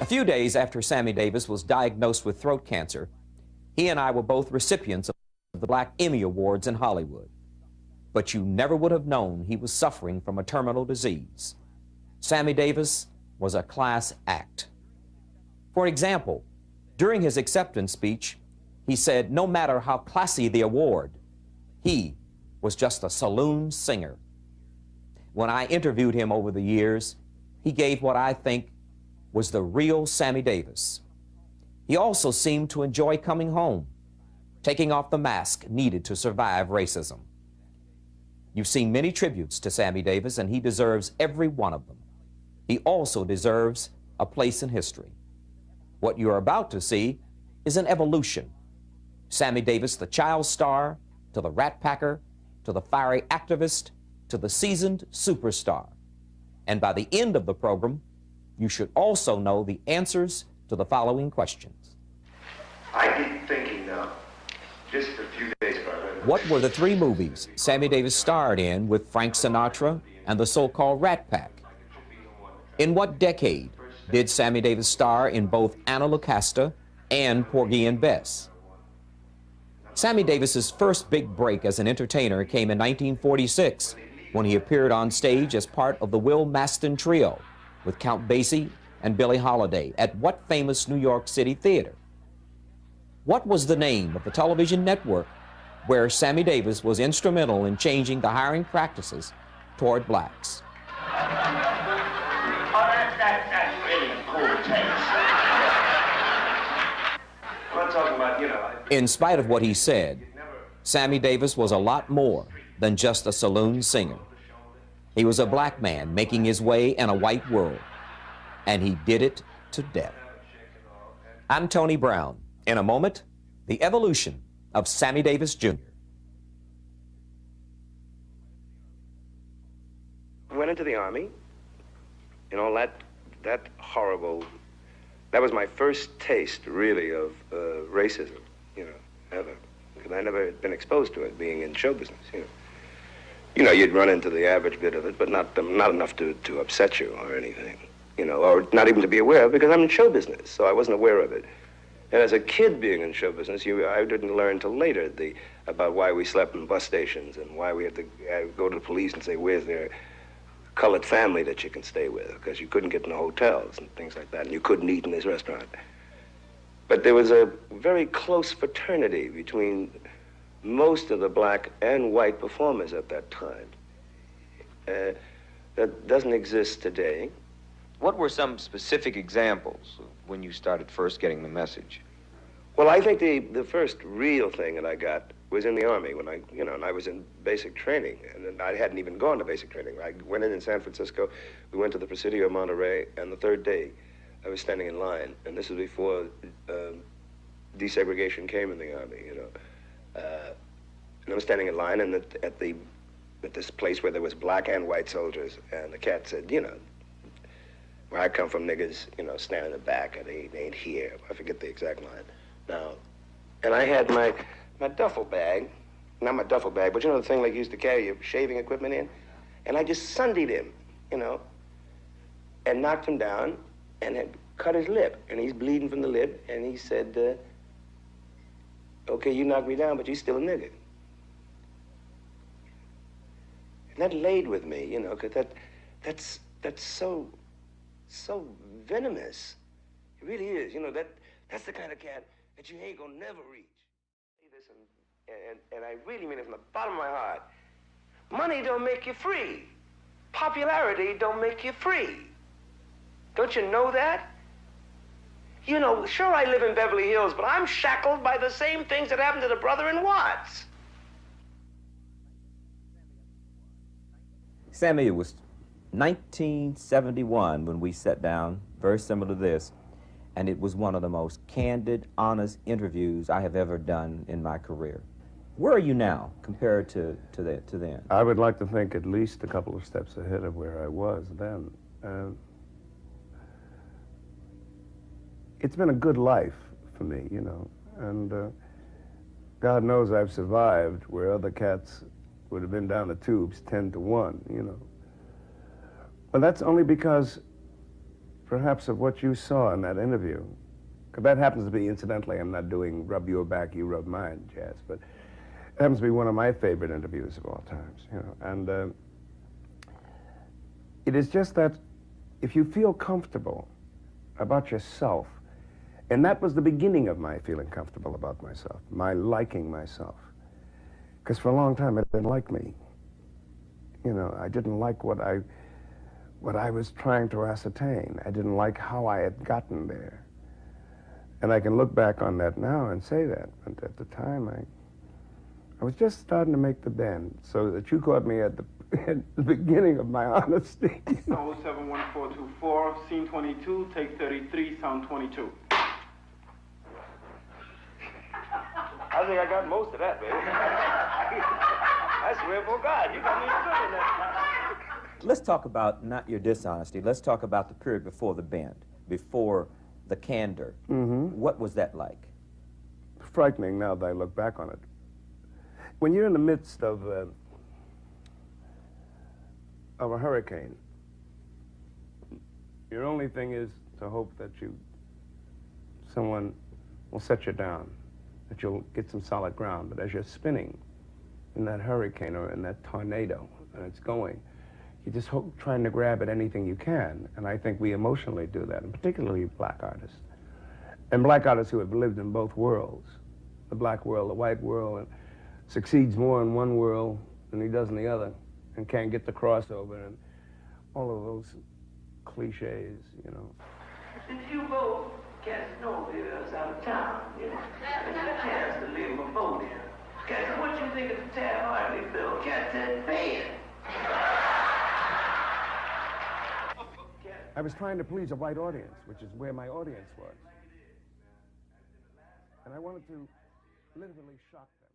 few days after Sammy Davis was diagnosed with throat cancer, he and I were both recipients of the Black Emmy Awards in Hollywood. But you never would have known he was suffering from a terminal disease. Sammy Davis was a class act. For example, during his acceptance speech, he said no matter how classy the award, he was just a saloon singer. When I interviewed him over the years, he gave what I think was the real Sammy Davis. He also seemed to enjoy coming home, taking off the mask needed to survive racism. You've seen many tributes to Sammy Davis, and he deserves every one of them. He also deserves a place in history. What you're about to see is an evolution. Sammy Davis, the child star, to the rat packer, to the fiery activist, to the seasoned superstar. And by the end of the program, you should also know the answers to the following questions. I keep thinking now, just a few days ago. What were the 3 movies Sammy Davis starred in with Frank Sinatra and the so-called Rat Pack? In what decade did Sammy Davis star in both Anna Lucasta and Porgy and Bess? Sammy Davis's first big break as an entertainer came in 1946 when he appeared on stage as part of the Will Maston Trio with Count Basie and Billie Holiday at what famous New York City theater? What was the name of the television network where Sammy Davis was instrumental in changing the hiring practices toward blacks? Oh, that's really cool taste. I'm not talking about, In spite of what he said, Sammy Davis was a lot more than just a saloon singer. He was a black man making his way in a white world, and he did it to death. I'm Tony Brown. In a moment, the evolution of Sammy Davis Jr. I went into the Army, that horrible, that was my first taste, really, of racism, ever. Because I never had been exposed to it, being in show business, you'd run into the average bit of it, but not enough to upset you or anything, or not even to be aware of, because I'm in show business, so I wasn't aware of it. And as a kid being in show business, I didn't learn till later about why we slept in bus stations and why we had to go to the police and say, where's their colored family that you can stay with, because you couldn't get in the hotels and things like that, and you couldn't eat in this restaurant. But there was a very close fraternity between most of the black and white performers at that time that doesn't exist today. What were some specific examples when you started first getting the message? Well, I think the first real thing that I got was in the Army when and I was in basic training, and I hadn't even gone to basic training. I went in San Francisco, we went to the Presidio of Monterey, and the third day I was standing in line, and this was before desegregation came in the Army, and I was standing in line, and at this place where there was black and white soldiers, and the cat said, where I come from, niggas, stand in the back, and they ain't here. I forget the exact line now. And I had my duffel bag, not my duffel bag, but the thing like you used to carry your shaving equipment in, and I just Sundied him, and knocked him down, and had cut his lip, and he's bleeding from the lip, and he said, okay, you knocked me down, but you still a nigga. And that laid with me, because that's so venomous. It really is, that's the kind of cat that you ain't gonna never reach. And I really mean it from the bottom of my heart. Money don't make you free. Popularity don't make you free. Don't you know that? Sure I live in Beverly Hills, but I'm shackled by the same things that happened to the brother in Watts. Sammy, it was 1971 when we sat down, very similar to this, and it was one of the most candid, honest interviews I have ever done in my career. Where are you now compared to then? I would like to think at least a couple of steps ahead of where I was then. It's been a good life for me, and God knows I've survived where other cats would have been down the tubes 10 to 1, But that's only because perhaps of what you saw in that interview. Because that happens to be, incidentally, I'm not doing rub your back, you rub mine, Jazz, but it happens to be one of my favorite interviews of all times, you know. And it is just that if you feel comfortable about yourself, and that was the beginning of my feeling comfortable about myself, my liking myself. Because for a long time, I didn't like me. You know, I didn't like what I was trying to ascertain. I didn't like how I had gotten there. And I can look back on that now and say that. But at the time, I was just starting to make the bend, so that you caught me at the beginning of my honesty. 071424, scene 22, take 33, sound 22. I think I got most of that, baby. I swear for God, you got me doing that. Let's talk about not your dishonesty. Let's talk about the period before the bend, before the candor. What was that like? Frightening now that I look back on it. When you're in the midst of a hurricane, your only thing is to hope that someone will set you down, that you'll get some solid ground. But as you're spinning in that hurricane or in that tornado and it's going, you just hope, trying to grab at anything you can. And I think we emotionally do that, and particularly black artists. And black artists who have lived in both worlds, the black world, the white world, and succeeds more in one world than he does in the other, and can't get the crossover, and all of those cliches, you know. Since you both cats know us out of town, you know, it's a chance to leave a vote in. Cats, what you think of the Tab Hartley bill? Cats said pay it. I was trying to please a white audience, which is where my audience was. And I wanted to literally shock them.